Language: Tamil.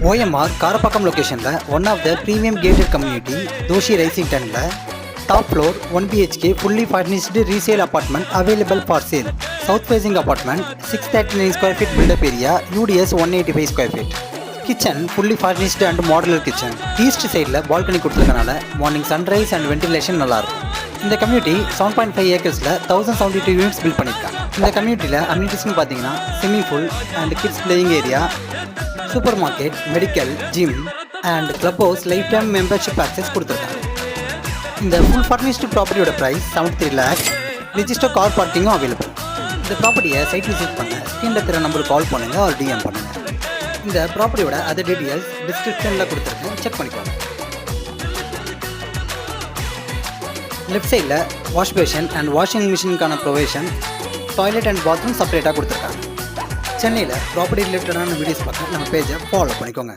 OMR Karapakam location one of the premium gated community Doshi Risington top floor 1 BHK fully furnished resale apartment available for sale. South facing apartment 639 square feet build up area UDS 185 square feet. Kitchen fully furnished and modular kitchen. East side balcony கொடுத்திருக்கனால morning sunrise and ventilation நல்லா இருக்கும். இந்த கம்யூனிட்டி 7.5 acresல 1072 units build பண்ணிருக்காங்க. இந்த கம்யூனிட்டில அம்யூனிட்டிஸ்னு பாத்தீங்கன்னா swimming pool and kids playing area, supermarket, medical, gym and clubhouse lifetime membership access கொடுத்திருக்காங்க. இந்த full furnished property ஓட price 73 lakhs. Register car parking available. இந்த ப்ராப்பர்ட்டியை சைட் விசிட் பண்ண ஸ்க்ரீன்ல தெரிய நம்பருக்கு கால் பண்ணுங்க or DM பண்ணுங்க. இந்த ப்ராப்பர்ட்டியோட அதர் டீடைல்ஸ் டிஸ்கிரிப்ஷனில் கொடுத்துருக்கேன், செக் பண்ணிக்கோங்க. லெஃப்ட் சைடில் வாஷ் பேஷன் அண்ட் வாஷிங் மிஷினுக்கான ப்ரொவிஷன், டாய்லெட் அண்ட் பாத்ரூம் செப்பரேட்டாக கொடுத்துருக்காங்க. சென்னையில் ப்ராப்பர்ட்டி ரிலேட்டடான வீடியோஸ் பார்க்க நம்ம பேஜை ஃபாலோ பண்ணிக்கோங்க.